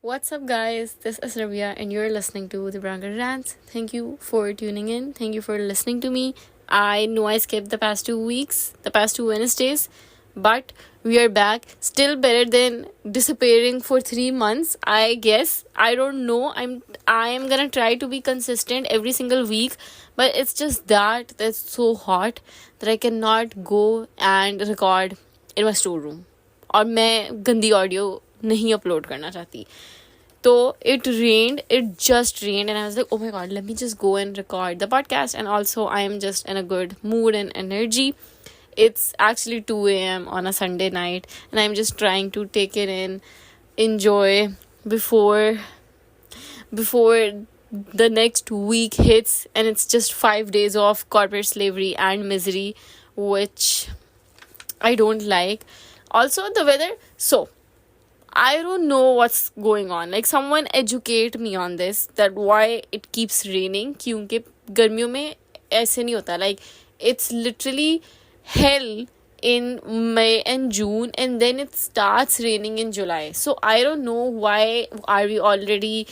What's up, guys? This is Rabia, and you're listening to the Branker Rants. Thank you for tuning in. Thank you for listening to me. I know I skipped the past 2 weeks, the past two Wednesdays, but we are back. Still better than disappearing for 3 months, I guess. I don't know. I am gonna try to be consistent every single week, but it's just that's so hot that I cannot go and record in my storeroom. और मैं गंदी audio नहीं upload करना चाहती. So it just rained, and I was like, oh my god, let me just go and record the podcast. And also, I am just in a good mood and energy. It's actually 2 a.m. on a Sunday night, and I'm just trying to take it in, enjoy before the next week hits, and it's just 5 days of corporate slavery and misery, which I don't like. Also, the weather. So, I don't know what's going on. Like, someone educate me on this, that why it keeps raining. क्योंकि गर्मियों में ऐसे नहीं होता. Like, it's literally hell in May and June, and then it starts raining in July. So I don't know why are we already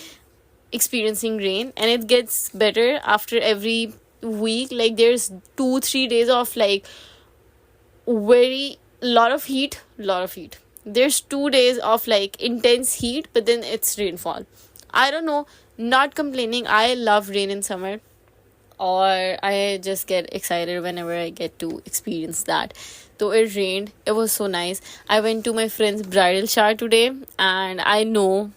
experiencing rain, and it gets better after every week. Like, there's 2-3 days of like very lot of heat. There's 2 days of like intense heat, but then it's rainfall. I don't know, not complaining. I love rain in summer, or I just get excited whenever I get to experience that. So it rained. It was so nice. I went to my friend's bridal shower today, and I know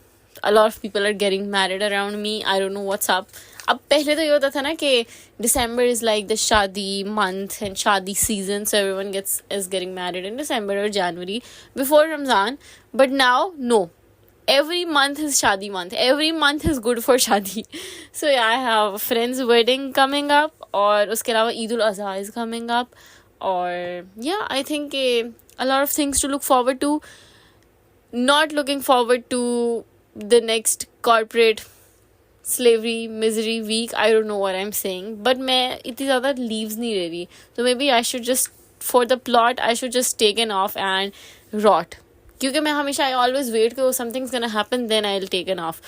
a lot of people are getting married around me. I don't know what's up. अब पहले तो ये होता था ना कि December is like the शादी month and शादी season, so everyone is getting married in December or January before Ramzan. But now, no. Every month is शादी month. Every month is good for शादी. So yeah, I have a friend's wedding coming up, और उसके अलावा Eid ul-Azha is coming up. Or yeah, I think a lot of things to look forward to. Not looking forward to the next corporate slavery misery week. I don't know what I'm saying, but मैं इतनी ज़्यादा leaves नहीं ले रही. So maybe I should just, for the plot, I should just taken off and rot. क्योंकि मैं हमेशा I always wait कि something's gonna happen, then I'll taken off.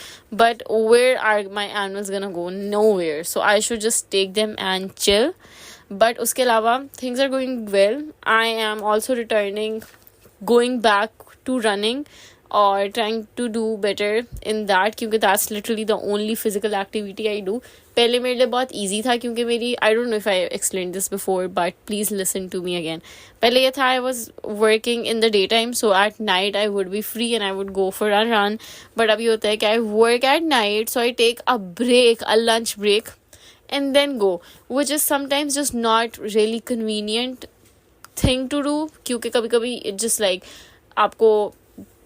But where are my animals gonna go? Nowhere. So I should just take them and chill. But उसके अलावा things are going well. I am also going back to running, or trying to do better in that, क्योंकि that's literally the only physical activity I do. पहले मेरे लिए बहुत easy था, क्योंकि मेरी, I don't know if I explained this before, but please listen to me again. पहले ये था, I was working in the daytime, so at night I would be free and I would go for a run. But अभी होता है कि I work at night, so I take a lunch break, and then go, which is sometimes just not really convenient thing to do, क्योंकि कभी-कभी it just like आपको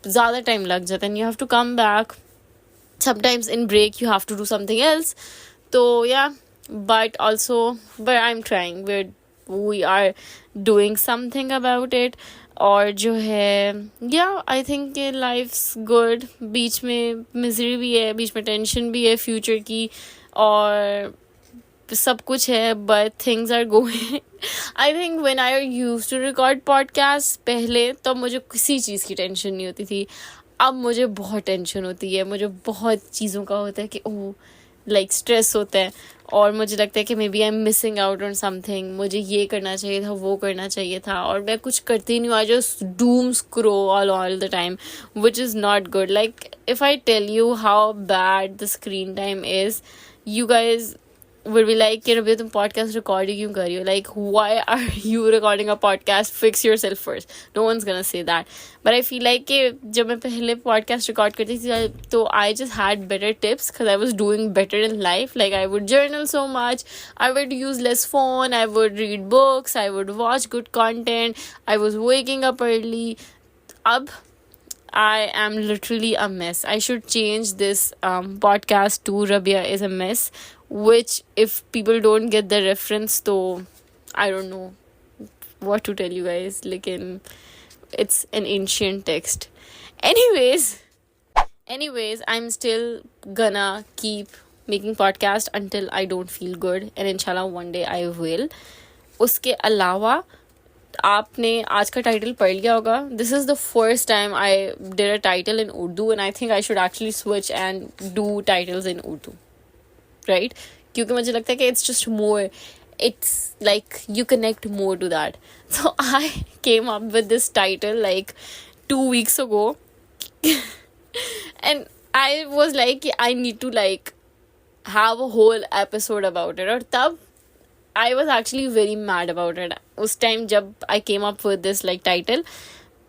ज़्यादा time लग जाता है, and you have to come back. Sometimes in break you have to do something else. So yeah, but I'm trying. We are doing something about it. और जो है, yeah, I think life's good. बीच में misery भी है, बीच में tension भी है future की, और सब कुछ है, but things are going. I think when I used to record podcasts पहले, तो मुझे किसी चीज़ की टेंशन नहीं होती थी. अब मुझे बहुत टेंशन होती है. मुझे बहुत चीज़ों का होता है कि लाइक स्ट्रेस होता है, और मुझे लगता है कि maybe I am missing out on something. मुझे ये करना चाहिए था, वो करना चाहिए था, और मैं कुछ करती नहीं हूँ. I just doom scroll all the time, which is not good. Like if I tell you how bad the screen time is, you guys would be like, कि रबिया तुम podcast record क्यों कर रही हो? Like, why are you recording a podcast? Fix yourself first. No one's gonna say that. But I feel like कि जब मैं पहले podcast record करती थी, तो I just had better tips because I was doing better in life. Like, I would journal so much, I would use less phone, I would read books, I would watch good content, I was waking up early. Ab I am literally a mess. I should change this podcast to Rabia is a mess, which if people don't get the reference, so I don't know what to tell you guys. Like, it's an ancient text. Anyways, I'm still gonna keep making podcast until I don't feel good, and inshallah one day I will. उसके अलावा आपने आज का title पढ़ लिया होगा. This is the first time I did a title in Urdu and I think I should actually switch and do titles in Urdu, right? क्योंकि मुझे लगता है कि it's just more, it's like you connect more to that. So I came up with this title like 2 weeks ago and I was like I need to like have a whole episode about it. और तब I was actually very mad about it. उस time जब I came up with this like title,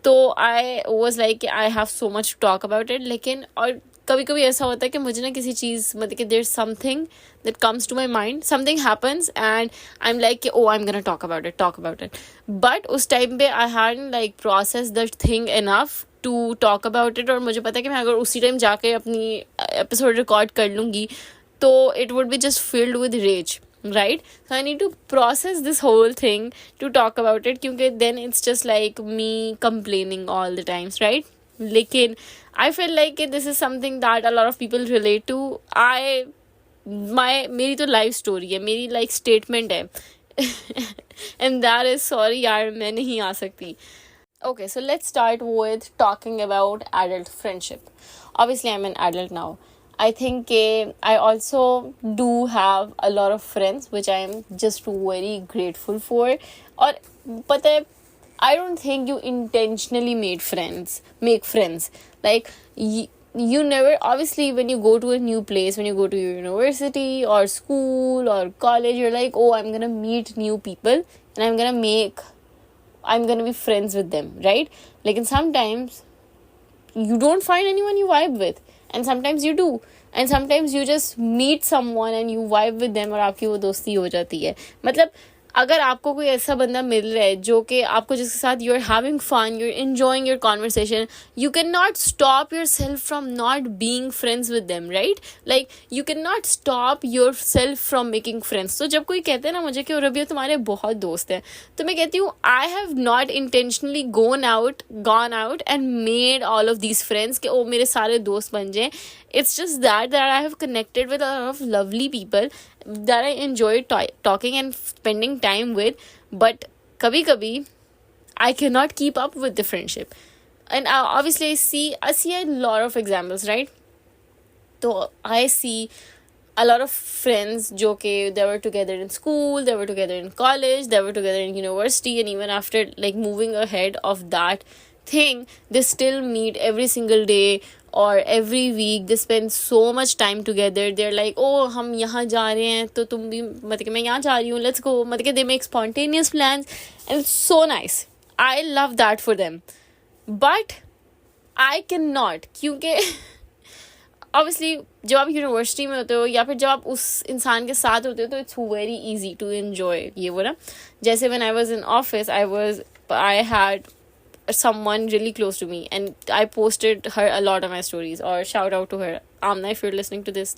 तो I was like I have so much to talk about it. लेकिन और कभी कभी ऐसा होता है कि मुझे ना किसी चीज़ मतलब कि there's something that comes to my mind, something happens and I'm like oh I'm gonna talk about it. But उस time पे I hadn't like processed that thing enough to talk about it. और मुझे पता है कि मैं अगर उसी टाइम जाके अपनी episode record कर लूँगी तो it would be just filled with rage, right? So I need to process this whole thing to talk about it, क्योंकि then it's just like me complaining all the times, right? लेकिन I feel like this is something that a lot of people relate to. मेरी तो life story है, मेरी like statement है and that is sorry यार मैं नहीं आ सकती. Okay, so let's start with talking about adult friendship. Obviously I'm an adult now. I think I also do have a lot of friends which I am just very grateful for. और पता है, I don't think you intentionally make friends. Like, you never, obviously, when you go to a new place, when you go to university or school or college, you're like, oh, I'm going to meet new people and I'm going to be friends with them, right? Like, and sometimes you don't find anyone you vibe with. And sometimes you do. And sometimes you just meet someone and you vibe with them और आपकी वो दोस्ती हो जाती है. मतलब अगर आपको कोई ऐसा बंदा मिल रहा है जो कि आपको जिसके साथ you're having fun, you're enjoying your conversation, you cannot stop yourself from not being friends with them, right? Like you cannot stop yourself from making friends. तो जब कोई कहते हैं ना मुझे कि रबिया तुम्हारे बहुत दोस्त हैं, तो मैं कहती हूँ I have not intentionally gone out and made all of these friends कि ओ मेरे सारे दोस्त बन जाएं. It's just that I have connected with a lot of lovely people that I enjoy talking and spending time with, but kabhi I cannot keep up with the friendship. And obviously I see a lot of examples, right? So I see a lot of friends jo ke they were together in school, they were together in college, they were together in university, and even after like moving ahead of that thing, they still meet every single day or every week. They spend so much time together. They're like, oh हम यहाँ जा रहे हैं तो तुम भी, मतलब मैं यहाँ जा रही हूँ, let's go. मतलब they make spontaneous plans and it's so nice. I love that for them. But I cannot, क्योंकि obviously जब आप यूनिवर्सिटी में होते हो या फिर जब आप उस इंसान के साथ होते हो तो it's very easy to enjoy ये वो ना. जैसे when I was in office, I had someone really close to me and I posted her a lot of my stories. Or shout out to her, Amna, if you're listening to this.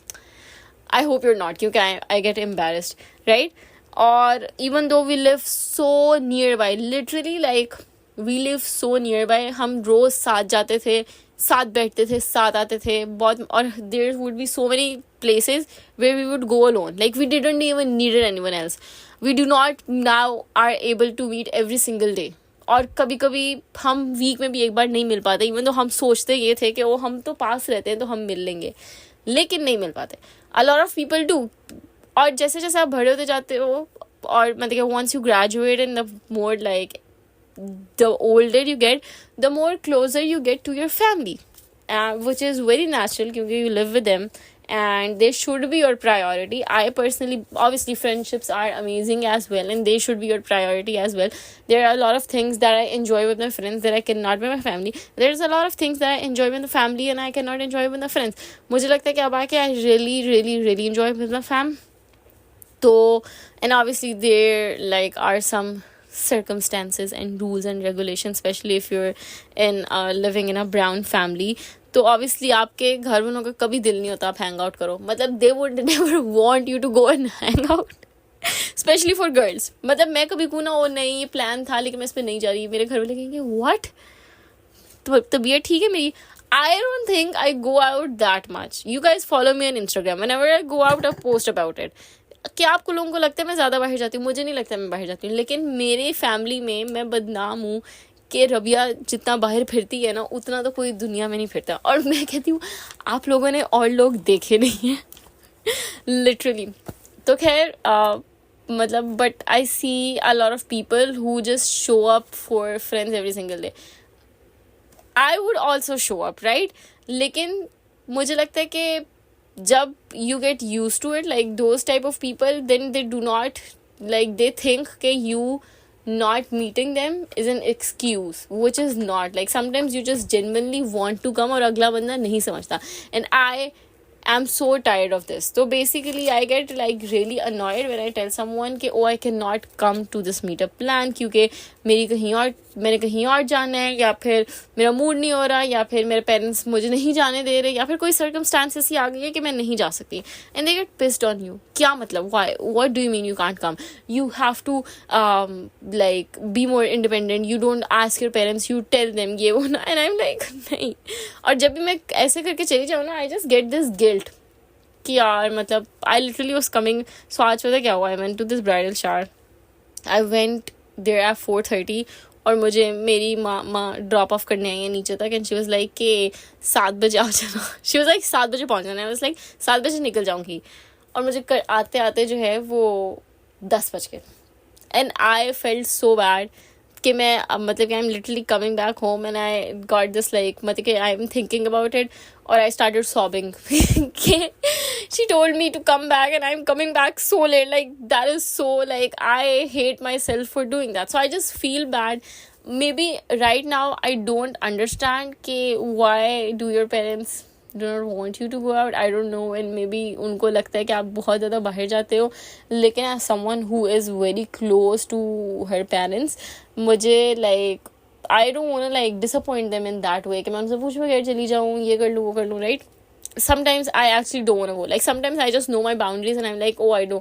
I hope you're not, because I get embarrassed, right? Or even though we live so nearby, literally like we live so nearby, हम रोज साथ जाते थे, साथ बैठते थे, साथ आते थे बहुत. और there would be so many places where we would go alone, like we didn't even need anyone else. We do not now are able to meet every single day. और कभी कभी हम वीक में भी एक बार नहीं मिल पाते, इवन तो हम सोचते ये थे कि वो हम तो पास रहते हैं तो हम मिल लेंगे, लेकिन नहीं मिल पाते. अ लॉट ऑफ पीपल डू. और जैसे जैसे आप बड़े होते जाते हो और मतलब once you graduate and the more like the older you get, the more closer you get to your family, which is very natural because you live with them and they should be your priority. I personally, obviously friendships are amazing as well and they should be your priority as well. There are a lot of things that I enjoy with my friends that I cannot with my family. There's a lot of things that I enjoy with the family and I cannot enjoy with the friends. मुझे लगता है कि अब आके I really enjoy with my fam. So, and obviously there like are some circumstances and rules and regulations, especially if you're in living in a brown family. तो obviously आपके घर वालों का कभी दिल नहीं होता आप hang out करो. मतलब they would never want you to go and hang out, especially for girls. मतलब मैं कभी कहूँ ना ओ नहीं ये प्लान था लेकिन मैं इस पर नहीं जा रही, मेरे घर वाले कहेंगे what, तबीयत ठीक है मेरी. I don't think I go out that much. You guys follow me on Instagram. Whenever I go out, I post about it. क्या आपको लोगों को लगता है मैं ज़्यादा बाहर जाती हूँ? मुझे नहीं लगता मैं बाहर जाती हूँ, लेकिन मेरे फैमिली में मैं बदनाम हूँ कि रबिया जितना बाहर फिरती है ना उतना तो कोई दुनिया में नहीं फिरता। और मैं कहती हूँ आप लोगों ने और लोग देखे नहीं हैं लिटरली। तो खैर मतलब but I see a lot of people who just show up for friends every single day. I would also show up right, लेकिन मुझे लगता है कि जब you get used to it, like those type of people, then they do not, like they think कि you not meeting them is an excuse, which is not. Like sometimes you just genuinely want to come और अगला बंदा नहीं समझता, and I'm so tired of this. So basically I get like really annoyed when I tell someone कि oh I cannot come to this meetup plan क्योंकि मैंने कहीं और जाना है, या फिर मेरा मूड नहीं हो रहा, या फिर मेरे पेरेंट्स मुझे नहीं जाने दे रहे, या फिर कोई सर्कमस्टांसेस ही आ गई है कि मैं नहीं जा सकती, and they get pissed on you. क्या मतलब, why, what do you mean you can't come? You have to like be more independent, you don't ask your parents, you tell them ये वो ना, एंड आई एम लाइक नहीं। और जब भी मैं ऐसे करके चली जाऊँ ना, I just get this guilt कि यार मतलब I literally was coming. So आज पता क्या हुआ, I went to this bridal shower, I went there at 4:30 और मुझे मेरी माँ ड्रॉप ऑफ करने आई है नीचे तक, एंड शी वाज लाइक कि 7 बजे आ जाना। शी वाज लाइक 7 बजे पहुँचना है। आई वाज लाइक 7 बजे निकल जाऊँगी, और मुझे आते आते जो है वो 10 बज गए, and I felt so bad कि मैं मतलब कि I am literally coming back home, and I got this like मतलब कि I am thinking about it, और आई स्टार्टेड सॉबिंग कि she told me to come back and I'm coming back so late. Like that is so, like I hate myself for doing that. So I just feel bad. Maybe right now I don't understand कि why do your parents do not want you to go out. I don't know, and maybe उनको लगता है कि आप बहुत ज़्यादा बाहर जाते हो, लेकिन as someone who is very close to her parents, मुझे like I don't want to like disappoint them in that way कि मैं उनसे पूछ वगैरह चली जाऊँ, ये कर लूँ वो कर लूँ, right? Sometimes I actually don't want to go. Like sometimes I just know my boundaries and I'm like, oh I know.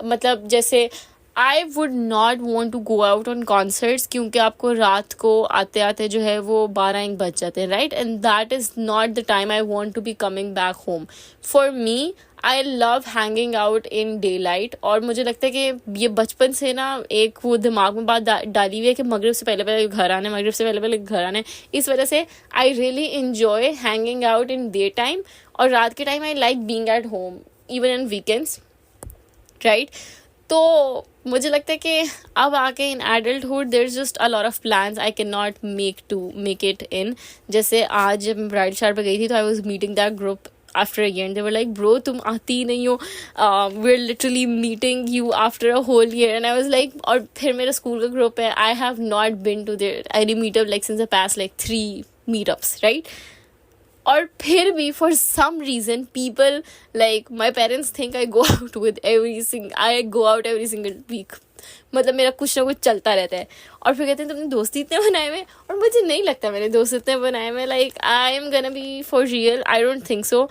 मतलब जैसे I would not want to go out on concerts क्योंकि आपको रात को आते आते जो है वो 12-1 बज जाते हैं, right? And that is not the time I want to be coming back home. For me, I love hanging out in daylight. और मुझे लगता है कि ये बचपन से ना एक वो दिमाग में बात डाली हुई है कि मगरिब से पहले पहले घर आना है, मगरिब से पहले पहले घर आना है। इस वजह से I really enjoy hanging out in daytime, और रात के time I like being at home even on weekends, right? तो मुझे लगता है कि अब आके in adulthood there is just a lot of plans I can not make it in. जैसे आज जब मैं ब्राइडल शावर पर गई थी तो I was meeting that group after a year, and they were like bro तुम आती ही नहीं हो, we are literally meeting you after a whole year, and I was like, और फिर मेरा स्कूल का ग्रुप है, I have not been to there any meetup like since the past like 3 meetups, right? और फिर भी for some reason people like my parents think I go out every single week. मतलब मेरा कुछ ना कुछ चलता रहता है, और फिर कहते हैं तुमने दोस्त इतने बनाए हुए, और मुझे नहीं लगता मैंने दोस्त इतने बनाए हुए। Like I am gonna be for real, I don't think so.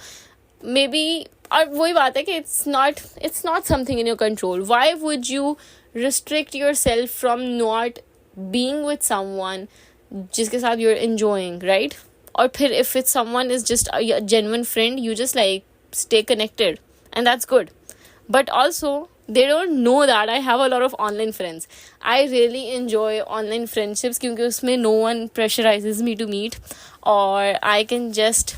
May be, और वही बात है कि it's not something in your control. Why would you restrict your self from not being with someone जिसके साथ यू आर एंजॉइंग, राइट? और फिर if it's someone is just a genuine friend, you just like stay connected, and that's good. But also they don't know that I have a lot of online friends. I really enjoy online friendships क्योंकि उसमें no one pressurizes me to meet, or I can just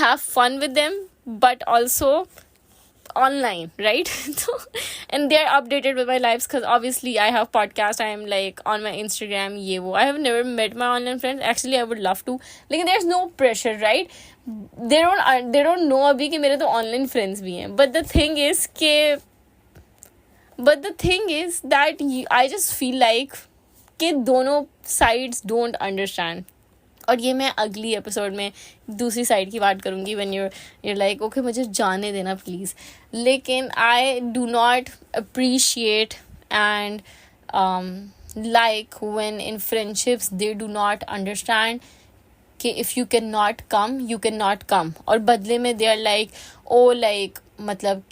have fun with them, but also online, right? So, and they're updated with my lives because obviously I have podcast, I am like on my Instagram, ye wo. I have never met my online friends. Actually I would love to, लेकिन there's no pressure, right? They don't know अभी कि मेरे तो online friends भी हैं, but the thing is that I just feel like कि दोनों sides don't understand. और ये मैं अगली एपिसोड में दूसरी साइड की बात करूँगी, व्हेन you're like ओके मुझे जाने देना प्लीज़। लेकिन I do not appreciate and like when in friendships they do not understand कि if you can not come you can not come, और बदले में they are like oh like मतलब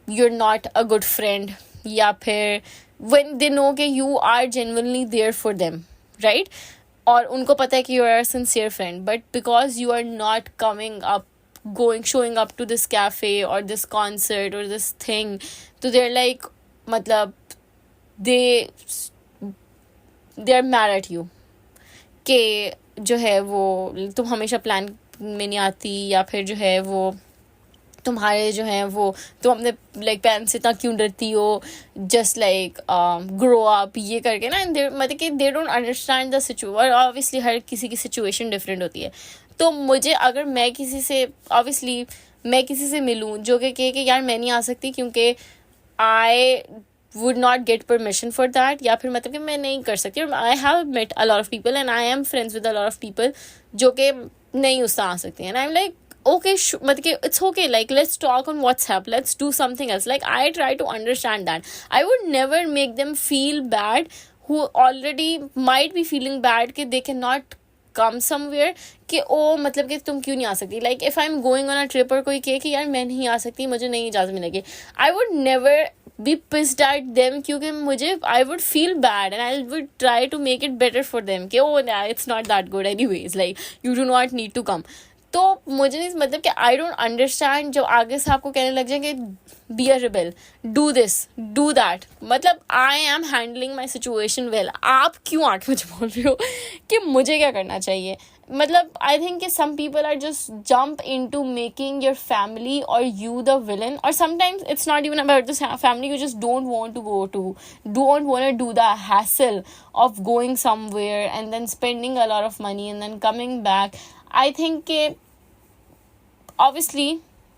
you are not a good friend, या फिर when they know कि you are genuinely there for them, right? और उनको पता है कि you are a sincere friend, but because you are not coming up showing up to this cafe or this concert or this thing, तो they're like, मतलब they are mad at you कि जो है वो तुम हमेशा प्लान में नहीं आती, या फिर जो है वो तुम्हारे जो है वो तुम अपने लाइक पेरेंट्स से इतना क्यों डरती हो, जस्ट लाइक ग्रो अप ये करके ना. मतलब कि they don't understand the situation. Obviously हर किसी की सिचुएशन डिफरेंट होती है. तो मुझे अगर मैं किसी से ऑब्वियसली मैं किसी से मिलूँ जो कि कहे कि यार मैं नहीं आ सकती क्योंकि आई would not get permission for that, या फिर मतलब कि मैं नहीं कर सकती. I have met a lot of people and I am friends with a lot of people जो कि नहीं उससे आ सकती हैं. And I'm like, okay, मतलब कि it's okay, like let's talk on WhatsApp, let's do something else. Like I try to understand that. I would never make them feel bad who already might be feeling bad कि they cannot come somewhere कि ओ मतलब कि तुम क्यों नहीं आ सकती. Like if I'm going on a trip और कोई कहे कि यार मैं नहीं आ सकती, मुझे नहीं इजाज़त मिलेगी, I would never be pissed at them क्योंकि मुझे I would feel bad and I would try to make it better for them कि oh it's not that good anyways, like you do not need to come. तो मुझे नहीं मतलब कि I don't understand जो आगे से आपको कहने लग जाएंगे be a rebel, do this do that. मतलब I am handling my situation well, आप क्यों आके मुझे बोल रहे हो कि मुझे क्या करना चाहिए. मतलब आई थिंक कि some people are just jump in to making your family और यू द विलन, और sometimes it's not even about the family. You just don't want to go to, don't want to do the hassle of going somewhere and then spending a lot of money and then coming back. I think obviously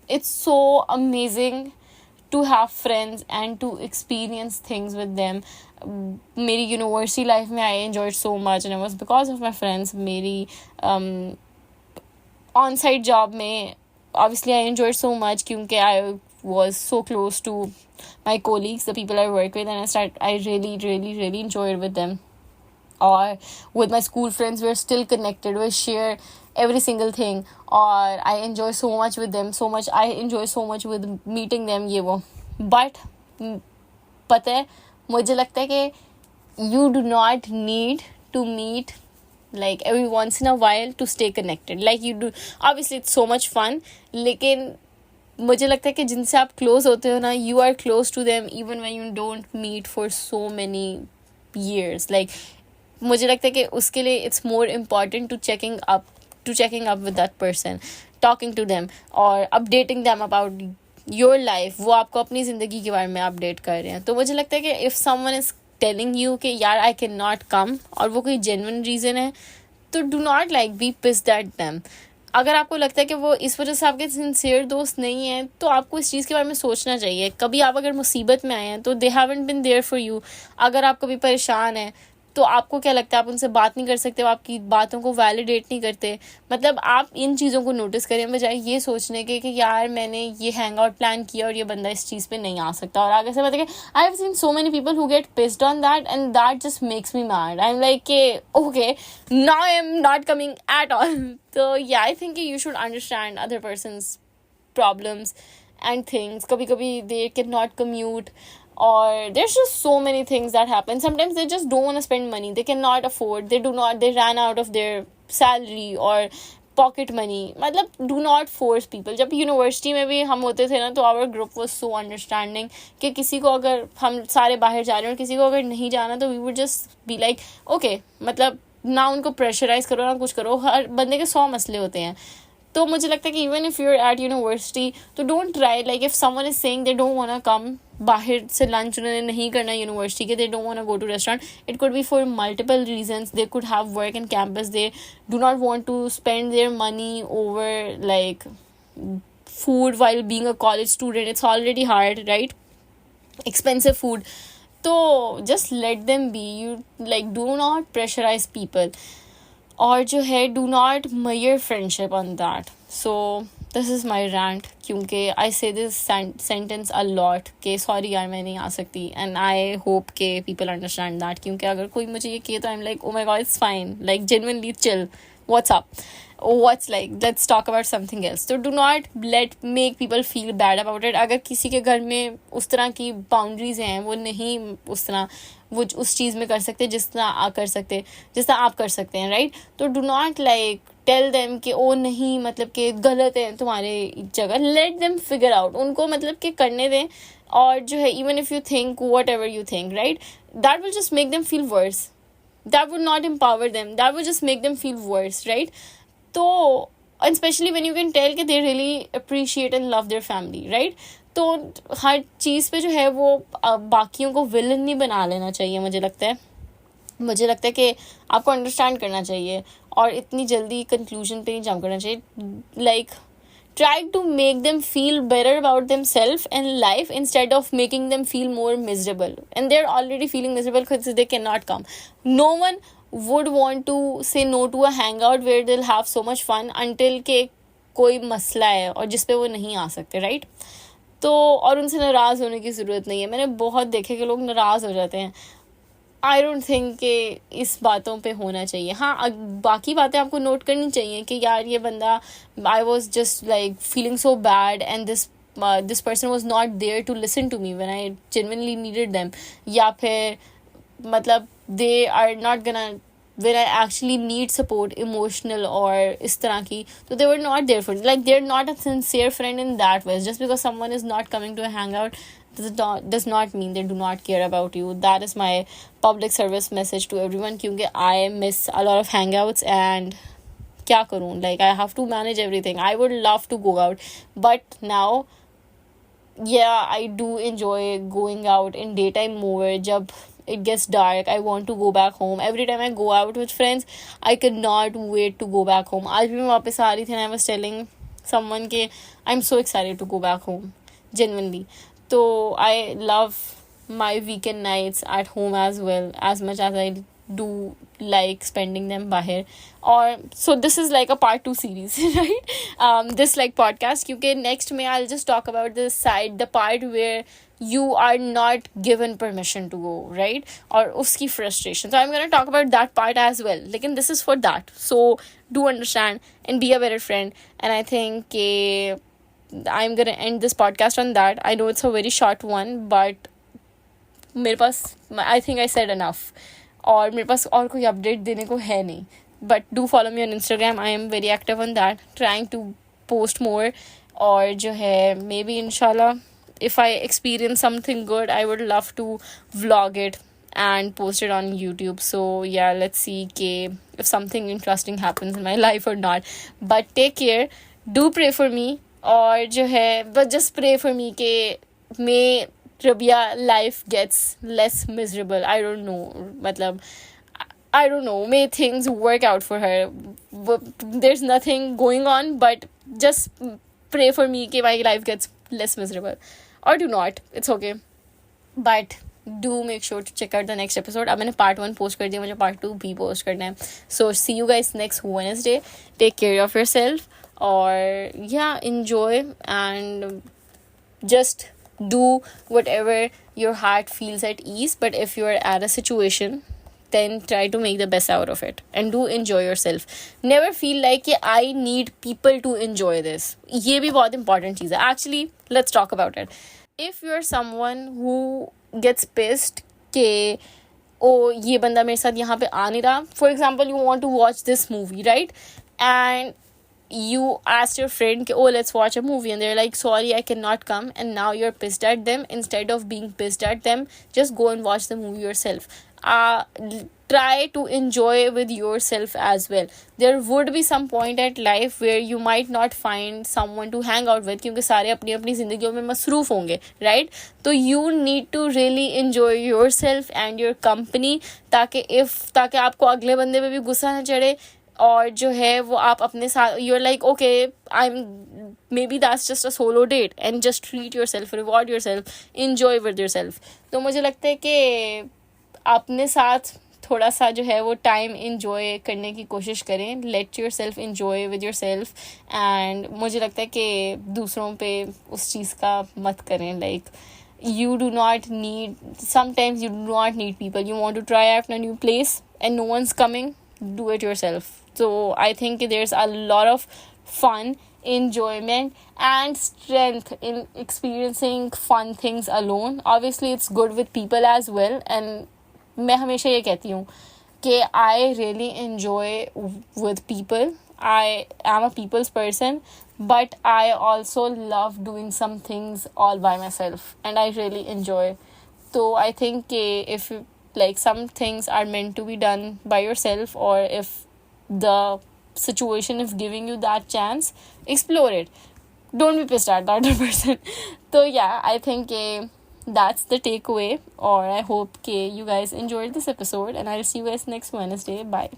it's so amazing to have friends and to experience things with them. मेरी university life में I enjoyed so much and it was because of my friends. मेरी on-site job में obviously I enjoyed so much क्योंकि I was so close to my colleagues, the people I work with, and I really enjoyed with them. Or with my school friends, we're still connected, we share every single thing, or I enjoy so much with them, I enjoy so much with meeting them, ये वो. But पता है मुझे लगता है कि you do not need to meet like every once in a while to stay connected. Like you do, obviously it's so much fun, लेकिन मुझे लगता है कि जिनसे आप close होते हो ना, you are close to them even when you don't meet for so many years. Like मुझे लगता है कि उसके लिए it's more important to checking up with that person, talking to them or updating them about your life. वो आपको अपनी ज़िंदगी के बारे में अपडेट कर रहे हैं. तो मुझे लगता है कि if someone is telling you कि यार I cannot come और वो कोई genuine reason है, तो do not like be pissed at them. अगर आपको लगता है कि वो इस वजह से आपके सिंसियर दोस्त नहीं हैं, तो आपको इस चीज़ के बारे में सोचना चाहिए. कभी आप अगर मुसीबत में आए हैं तो they haven't been there for you. अगर आप कभी परेशान हैं तो आपको क्या लगता है आप उनसे बात नहीं कर सकते, वो आपकी बातों को वैलिडेट नहीं करते. मतलब आप इन चीज़ों को नोटिस करें बजाय ये सोचने के कि यार मैंने ये हैंग आउट प्लान किया और ये बंदा इस चीज़ पे नहीं आ सकता. और आगे से मतलब कि I have seen so many people who get pissed on that and that just makes me mad. I am like k okay now I am not coming at all. तो या I think you should understand other persons problems and things. कभी कभी they cannot commute, or there's just so many things that happen. Sometimes they just don't want to spend money, they cannot afford, they ran out of their salary or pocket money. मतलब do not force people. जब university में भी हम होते थे ना, तो our group was so understanding कि किसी को अगर हम सारे बाहर जा रहे हैं और किसी को अगर नहीं जाना, तो we would just be like okay, मतलब ना उनको प्रेशराइज करो ना कुछ करो, हर बंदे के 100 मसले होते हैं. तो मुझे लगता है कि even if you're at university, तो don't try like if someone is saying they don't want to come, बाहर से लंच उन्होंने नहीं करना यूनिवर्सिटी के, they don't want to go to restaurant, it could be for multiple reasons. They could have work in campus, they do not want to spend their money over like food while being a college student. It's already hard, right? Expensive food. So just let them be. You like do not pressurize people. और जो है do not measure friendship on that. So this is my rant, क्योंकि I say this sentence a lot कि sorry यार मैं नहीं आ सकती, and I hope कि people understand that. क्योंकि अगर कोई मुझे ये किए तो I'm like oh my god it's fine, like genuinely chill, what's up, what's like, let's talk about something else. So do not make people feel bad about it. अगर किसी के घर में उस तरह की बाउंड्रीज हैं, वो नहीं उस तरह वो उस चीज़ में कर सकते जिस तरह आप कर सकते हैं, राइट? तो do not like tell them कि ओ नहीं मतलब कि गलत है तुम्हारे जगह, लेट देम फिगर आउट, उनको मतलब कि करने दें. और जो है even if you think whatever you think right, that will just make them feel worse, that would not empower them, that would just make them feel worse, right? So, and especially when you can tell कि they really appreciate and love their family, right? तो हर चीज़ पे जो है वो बाकियों को villain नहीं बना लेना चाहिए. मुझे लगता है कि आपको अंडरस्टैंड करना चाहिए और इतनी जल्दी कंक्लूजन पे नहीं जंप करना चाहिए. Like try to make them feel better about themselves and life instead of making them feel more miserable, and they're already feeling miserable because they cannot come. No one would want to say no to a hangout where they'll have so much fun until के कोई मसला है और जिस पे वो नहीं आ सकते, राइट? तो और उनसे नाराज़ होने की ज़रूरत नहीं है. मैंने बहुत देखे कि लोग नाराज़ हो जाते हैं. आई डोंट थिंक कि इस बातों पे होना चाहिए. हाँ, बाकी बातें आपको नोट करनी चाहिए कि यार ये बंदा, I was just like feeling so bad and this person was not there to listen to me when I genuinely needed them, या फिर मतलब they are not gonna when I actually need support, emotional or इस तरह की, तो they were not there for, like they're not a sincere friend in that way. Just because someone is not coming to a hangout does not mean they do not care about you. That is my public service message to everyone, क्योंकि I miss a lot of hangouts and क्या करूँ, like I have to manage everything. I would love to go out, but now yeah, I do enjoy going out in daytime more. जब it gets dark, I want to go back home. Every time I go out with friends, I cannot wait to go back home. आज भी मैं वापस आ रही थी and I was telling someone कि I'm so excited to go back home, genuinely. So I love my weekend nights at home as well, as much as I do like spending them bahir. Or so this is like a part 2 series, right? This like podcast, क्योंकि next में I'll just talk about the part where you are not given permission to go, right? और उसकी frustration. So I'm going to talk about that part as well. लेकिन this is for that. So do understand and be a better friend. And I think I'm going to end this podcast on that. I know it's a very short one, but मेरे पास, I think I said enough. और मेरे पास और कोई update देने को है नहीं. But do follow me on Instagram. I am very active on that, trying to post more. और जो है maybe inshallah, if I experience something good, I would love to vlog it and post it on YouTube. So yeah, let's see if something interesting happens in my life or not. But take care. Do pray for me. और जो है, but just pray for me कि may Rabia life gets less miserable. I don't know. मतलब I don't know. May things work out for her. There's nothing going on, but just pray for me कि my life gets less miserable. Or do not. It's okay. But do make sure to check out the next episode. अब मैंने part 1 post कर दिया, मुझे part 2 भी post करना है. So see you guys next Wednesday. Take care of yourself. Or yeah, enjoy and just do whatever your heart feels at ease. But if you are at a situation, then try to make the best out of it and do enjoy yourself. Never feel like I need people to enjoy this. ये भी बहुत important चीज़ है. Actually, let's talk about it. If you're someone who gets pissed कि oh ये बंदा मेरे साथ यहाँ पे आ नहीं रहा, for example, you want to watch this movie, right? And you asked your friend oh let's watch a movie, and they're like sorry I cannot come, and now you're pissed at them. Instead of being pissed at them, just go and watch the movie yourself. Try to enjoy with yourself as well. There would be some point at life where you might not find someone to hang out with, क्योंकि सारे अपनी अपनी जिंदगियों में मसरूफ होंगे, right? तो you need to really enjoy yourself and your company, ताकि आपको अगले बंदे पे भी गुस्सा ना चढ़े, और जो है वो आप अपने साथ you're like okay maybe that's just a solo date, and just treat yourself, reward yourself, enjoy with yourself. तो मुझे लगता है कि अपने साथ थोड़ा सा जो है वो टाइम इंजॉय करने की कोशिश करें. Let your self enjoy with your self. And मुझे लगता है कि दूसरों पे उस चीज़ का मत करें. Like you do not need, sometimes you do not need people. You want to try out in a new place and no one's coming, do it yourself. So I think there's a lot of fun, enjoyment and strength in experiencing fun things alone. Obviously it's good with people as well, and मैं हमेशा ये कहती हूँ कि I really enjoy with people. I am a people's person, but I also love doing some things all by myself, and I really enjoy. So I think if like some things are meant to be done by yourself, or if the situation is giving you that chance, explore it. Don't be pissed at the other person. So yeah, I think that's the takeaway, or I hope you guys enjoyed this episode, and I'll see you guys next Wednesday. Bye.